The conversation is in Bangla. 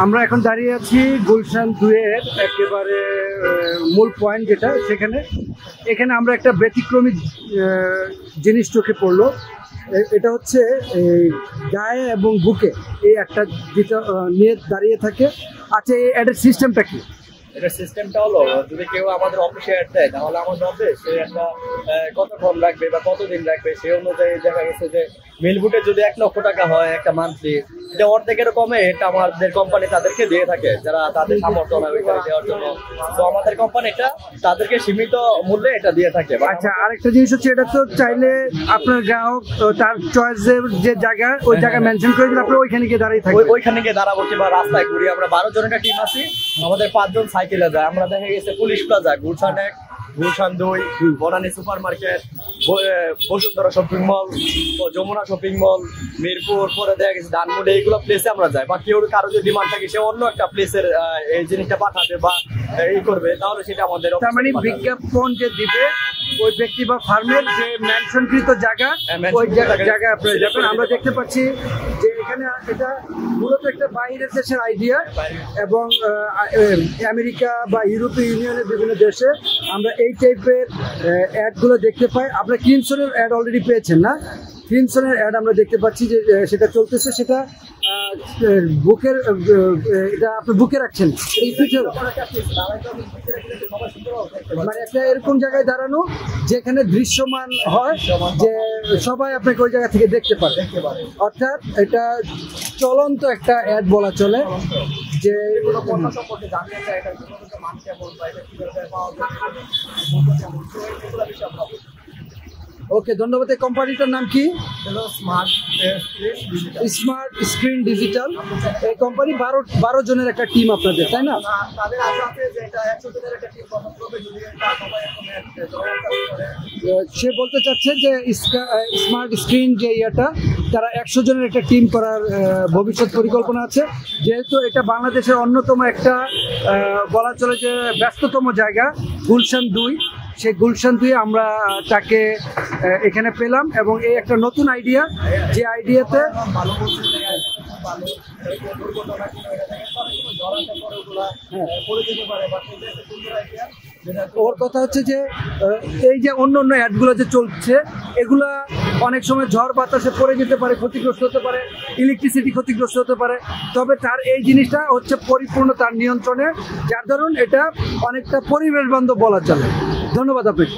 আমরা এখন দাঁড়িয়ে আছি গুলশান 2 এর একেবারে মূল পয়েন্ট যেটা সেখানে। এখানে আমরা একটা ব্যতিক্রমী জিনিস চোখে পড়লো। এটা হচ্ছে গায়ে এবং বুকে এই একটা যেটা নিয়ে দাঁড়িয়ে থাকে। আচ্ছা, এই অ্যাডের সিস্টেমটা কি? এটা সিস্টেমটা হলো, যদি কেউ আমাদের অফিসে অ্যাড দেয় তাহলে আমাদের অফিস সে একটা কতক্ষণ লাগবে বা কতদিন লাগবে সেই অনুযায়ী দেখা গেছে যে মিলবুটে যদি 1 লক্ষ টাকা হয় একটা মান্থলি, এটা অর্ধেকের কমে এটা আমাদের কোম্পানি তাদেরকে দিয়ে থাকে যারা তাদের সামর্থ্য না দেওয়ার জন্য। তো আমাদের কোম্পানিটা তাদেরকে সীমিত মূল্যে এটা দিয়ে থাকে। আচ্ছা, আরেকটা জিনিস হচ্ছে এটা তো চাইলে আপনার গ্রাহক তার চয়েসের যে জায়গা ওই জায়গা মেনশন করে দিলে আপনি ওইখানে গিয়ে দাঁড়িয়ে থাকবেন। ওইখানে গিয়ে দাঁড়াবো কিংবা রাস্তায় ঘুরি। আমরা 12 জনের একটা টিম আছি, আমাদের 5 জন সাইকেলে যায়। আমরা দেখা গেছে police plaza, Gulshan 1, Gulshan 2, Banani super market, Bashundhara shopping mall, Jamuna shopping mall, Mirpur, পরে দেখা গেছে ধানমন্ডি, এইগুলো প্লেসে আমরা যাই। বা কেউ কারো যদি ডিমান্ড থাকে সে অন্য একটা প্লেসের এই জিনিসটা পাঠাবে বা এই করবে তাহলে সেটা আমাদের। তার মানে বিজ্ঞাপন যে দিবে ওই ব্যক্তি বা ফার্মের যে মেনশনকৃত জায়গা ওই জায়গায় আপনারা যাবেন। আমরা দেখতে পাচ্ছি যে এখানে এটা মূলত একটা বাইরের দেশের আইডিয়া এবং আমেরিকা বা ইউরোপীয় ইউনিয়নের বিভিন্ন দেশে আমরা এই টাইপের অ্যাডগুলো দেখতে পাই। আপনারা ক্রিমসনের অ্যাড অলরেডি পেয়েছেন না? ক্রিমসনের অ্যাড আমরা দেখতে পাচ্ছি যে সেটা চলতেছে, সেটা বুকের, এটা আপনি বুকে রাখছেন মানে একটা এরকম জায়গায় দাঁড়ানো যেখানে দৃশ্যমান হয় যে সবাই আপনাকে ওই জায়গা থেকে দেখতে পারে। অর্থাৎ এটা চলন্ত একটা অ্যাড বলা চলে যে ওকে, ধন্যবাদ। এই কোম্পানিটার নাম কি? Smart screen digital. এই কোম্পানি 12 জনের একটা টিম আপনাদের, তাই না? সে বলতে চাচ্ছে যে স্মার্ট স্ক্রিন যে ইয়েটা তারা 100 জনের একটা টিম করার ভবিষ্যৎ পরিকল্পনা আছে। যেহেতু এটা বাংলাদেশের অন্যতম একটা বলা চলে যে ব্যস্ততম জায়গা গুলশান 2, সেই গুলশান 2 আমরা তাকে এখানে পেলাম এবং এই একটা নতুন আইডিয়া, যে আইডিয়াতে ওর কথা হচ্ছে যে এই যে অন্য অন্য অ্যাডগুলো যে চলছে এগুলা অনেক সময় ঝড় বাতাসে পড়ে যেতে পারে, ক্ষতিগ্রস্ত হতে পারে, ইলেকট্রিসিটি ক্ষতিগ্রস্ত হতে পারে। তবে তার এই জিনিসটা হচ্ছে পরিপূর্ণ তার নিয়ন্ত্রণে, যার ধরুন এটা অনেকটা পরিবেশ বান্ধব বলা চলে। ধন্যবাদ আপনাকে।